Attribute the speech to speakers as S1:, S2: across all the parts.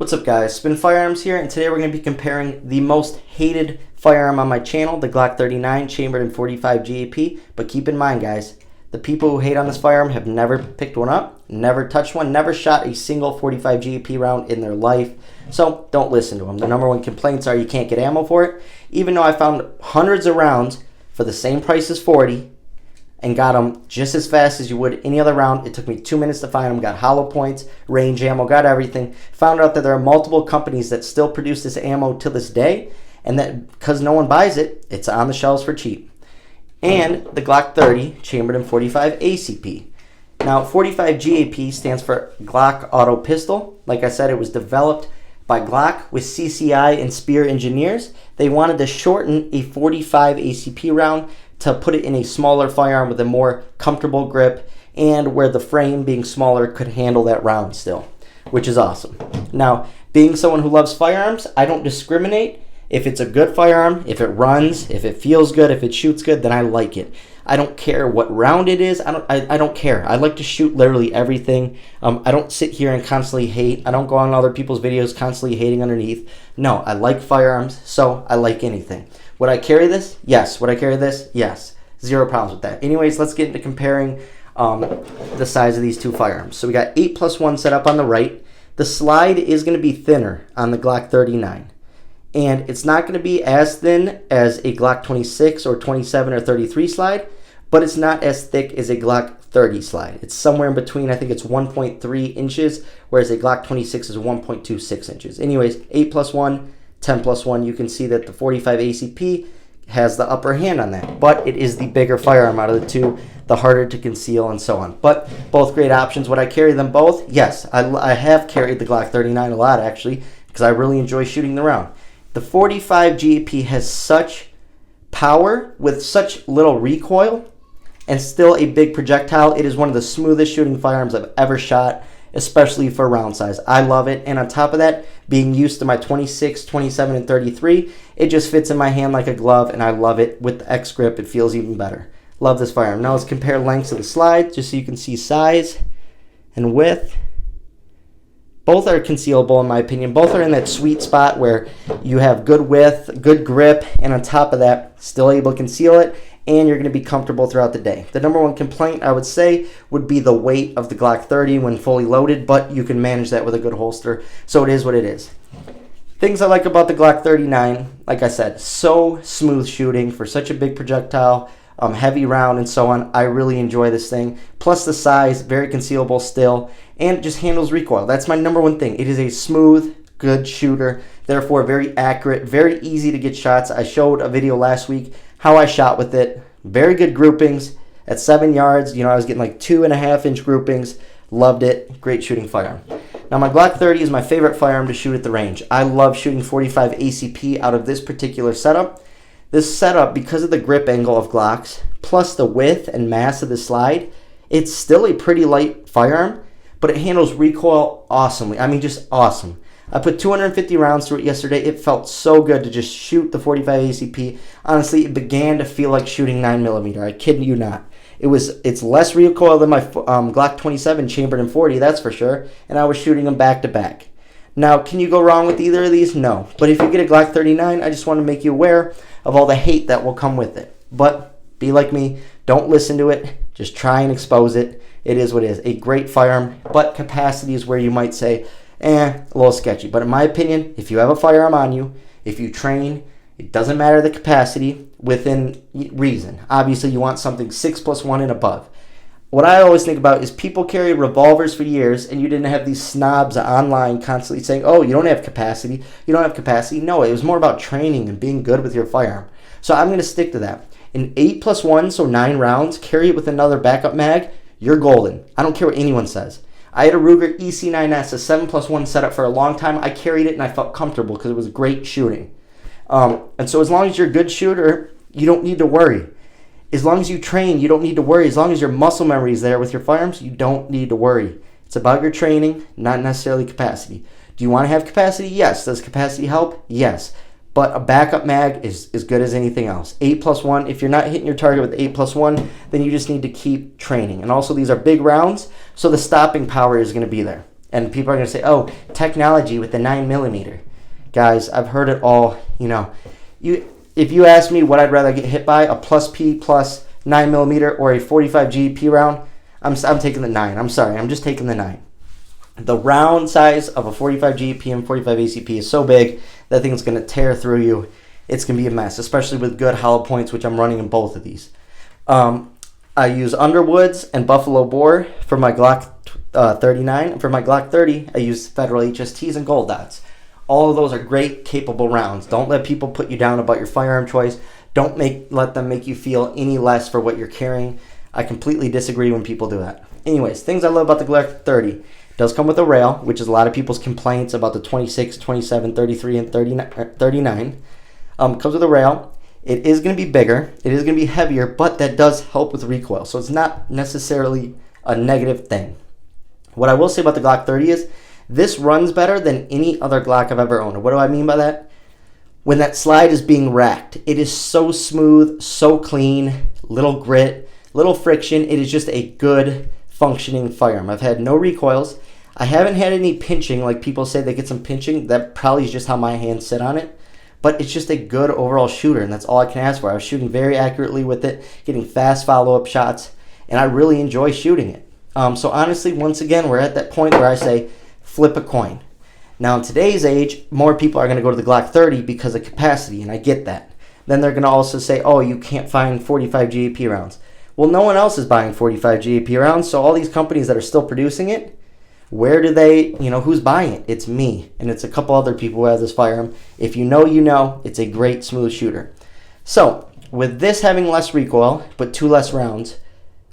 S1: What's up guys, Spin Firearms here, and today we're going to be comparing the most hated firearm on my channel, the Glock 39 chambered in 45 GAP. But keep in mind guys, the people who hate on this firearm have never picked one up, never touched one, never shot a single 45 GAP round in their life. So don't listen to them. The number one complaints are you can't get ammo for it. Even though I found hundreds of rounds for the same price as 40 and got them just as fast as you would any other round. It took me 2 minutes to find them, got hollow points, range ammo, got everything. Found out that there are multiple companies that still produce this ammo to this day, and that because no one buys it, it's on the shelves for cheap. And the Glock 30 chambered in 45 ACP. Now 45 GAP stands for Glock Auto Pistol. Like I said, it was developed by Glock with CCI and Spear engineers. They wanted to shorten a 45 ACP round to put it in a smaller firearm with a more comfortable grip, and where the frame being smaller could handle that round still, which is awesome. Now, being someone who loves firearms, I don't discriminate. If it's a good firearm, if it runs, if it feels good, if it shoots good, then I like it. I don't care what round it is. I don't care. I like to shoot literally everything. I don't sit here and constantly hate. I don't go on other people's videos constantly hating underneath. No, I like firearms, so I like anything. Would I carry this? Yes. Would I carry this? Yes. Zero problems with that. Anyways, let's get into comparing the size of these two firearms. So we got 8+1 set up on the right. The slide is going to be thinner on the Glock 39. And it's not going to be as thin as a Glock 26 or 27 or 33 slide, but it's not as thick as a Glock 30 slide. It's somewhere in between. I think it's 1.3 inches, whereas a Glock 26 is 1.26 inches. Anyways, 8+1, 10+1, you can see that the 45 ACP has the upper hand on that, but it is the bigger firearm out of the two, the harder to conceal and so on. But both great options. Would I carry them both? Yes, I have carried the Glock 39 a lot actually, because I really enjoy shooting the round. The 45 GAP has such power with such little recoil and still a big projectile. It is one of the smoothest shooting firearms I've ever shot, especially for round size. I love it. And on top of that, being used to my 26, 27, and 33, it just fits in my hand like a glove, and I love it. With the X grip, it feels even better. Love this firearm. Now let's compare lengths of the slide just so you can see size and width. Both are concealable in my opinion. Both are in that sweet spot where you have good width, good grip, and on top of that, still able to conceal it, and you're going to be comfortable throughout the day. The number one complaint I would say would be the weight of the Glock 30 when fully loaded, but you can manage that with a good holster, so it is what it is. Things I like about the Glock 39, like I said, so smooth shooting for such a big projectile, heavy round and so on. I really enjoy this thing. Plus the size, very concealable still, and it just handles recoil. That's my number one thing. It is a smooth, good shooter, therefore very accurate, very easy to get shots. I showed a video last week how I shot with it. Very good groupings at 7 yards. You know, I was getting like 2.5-inch groupings. Loved it. Great shooting firearm. Now my Glock 30 is my favorite firearm to shoot at the range. I love shooting 45 ACP out of this particular setup. This setup, because of the grip angle of Glocks, plus the width and mass of the slide, it's still a pretty light firearm, but it handles recoil awesomely. I mean, just awesome. I put 250 rounds through it yesterday. It felt so good to just shoot the 45 ACP. Honestly, it began to feel like shooting 9mm. I kid you not. It's less recoil than my Glock 27 chambered in 40, that's for sure, and I was shooting them back to back. Now, can you go wrong with either of these? No. But if you get a Glock 39, I just want to make you aware of all the hate that will come with it. But be like me. Don't listen to it. Just try and expose it. It is what it is. A great firearm, but capacity is where you might say, a little sketchy. But in my opinion, if you have a firearm on you, if you train, it doesn't matter the capacity within reason. Obviously, you want something 6+1 and above. What I always think about is people carry revolvers for years, and you didn't have these snobs online constantly saying, oh, you don't have capacity, you don't have capacity. No, it was more about training and being good with your firearm. So I'm going to stick to that. An 8+1, so 9 rounds, carry it with another backup mag, you're golden. I don't care what anyone says. I had a Ruger EC9S, a 7+1 setup for a long time. I carried it and I felt comfortable because it was great shooting. And so as long as you're a good shooter, you don't need to worry. As long as you train, you don't need to worry. As long as your muscle memory is there with your firearms, you don't need to worry. It's about your training, not necessarily capacity. Do you want to have capacity? Yes. Does capacity help? Yes. But a backup mag is as good as anything else. 8+1, if you're not hitting your target with 8+1, then you just need to keep training. And also these are big rounds, so the stopping power is going to be there. And people are going to say, oh, technology with the 9mm. Guys, I've heard it all. You know, if you ask me what I'd rather get hit by, a plus P plus 9mm or a 45 GP round, I'm taking the 9. I'm sorry, I'm just taking the 9. The round size of a 45 GP and 45 ACP is so big that thing's going to tear through you. It's going to be a mess, especially with good hollow points, which I'm running in both of these. I use Underwoods and Buffalo Bore for my Glock 39. For my Glock 30, I use Federal HSTs and Gold Dots. All of those are great, capable rounds. Don't let people put you down about your firearm choice. Don't let them make you feel any less for what you're carrying. I completely disagree when people do that. Anyways, things I love about the Glock 30. It does come with a rail, which is a lot of people's complaints about the 26, 27, 33, and 39. Comes with a rail. It is going to be bigger. It is going to be heavier, but that does help with recoil. So it's not necessarily a negative thing. What I will say about the Glock 30 is this runs better than any other Glock I've ever owned. What do I mean by that? When that slide is being racked, it is so smooth, so clean, little grit, little friction. It is just a good functioning firearm. I've had no recoils. I haven't had any pinching. Like people say they get some pinching. That probably is just how my hands sit on it. But it's just a good overall shooter, and that's all I can ask for. I was shooting very accurately with it, getting fast follow-up shots, and I really enjoy shooting it. So honestly, once again, we're at that point where I say, flip a coin. Now, in today's age, more people are going to go to the Glock 30 because of capacity, and I get that. Then they're going to also say, oh, you can't find 45 GAP rounds. Well, no one else is buying 45 GAP rounds, so all these companies that are still producing it, where do they, who's buying it? It's me, and it's a couple other people who have this firearm. If you know, you know. It's a great, smooth shooter. So, with this having less recoil, but 2 less rounds,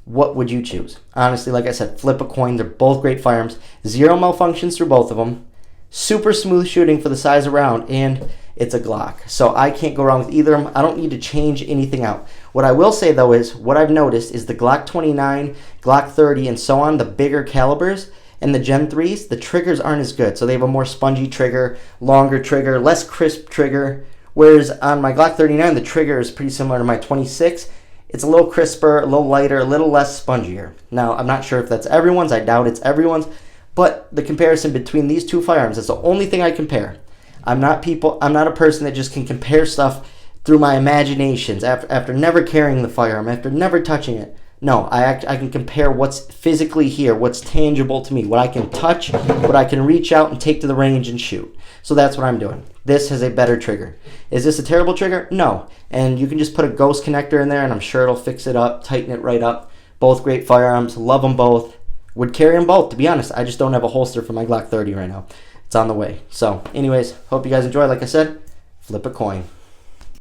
S1: what would you choose? Honestly, like I said, flip a coin. They're both great firearms. 0 malfunctions through both of them. Super smooth shooting for the size of round, and it's a Glock. So I can't go wrong with either of them. I don't need to change anything out. What I will say, though, is what I've noticed is the Glock 29, Glock 30, and so on, the bigger calibers, and the Gen 3s, the triggers aren't as good. So they have a more spongy trigger, longer trigger, less crisp trigger. Whereas on my Glock 39, the trigger is pretty similar to my 26. It's a little crisper, a little lighter, a little less spongier. Now, I'm not sure if that's everyone's. I doubt it's everyone's. But the comparison between these two firearms is the only thing I compare. I'm not a person that just can compare stuff through my imaginations after never carrying the firearm, after never touching it. No, I can compare what's physically here, what's tangible to me, what I can touch, what I can reach out and take to the range and shoot. So that's what I'm doing. This has a better trigger. Is this a terrible trigger? No. And you can just put a ghost connector in there and I'm sure it'll fix it up, tighten it right up. Both great firearms. Love them both. Would carry them both, to be honest. I just don't have a holster for my Glock 30 right now. It's on the way. So anyways, hope you guys enjoy. Like I said, flip a coin.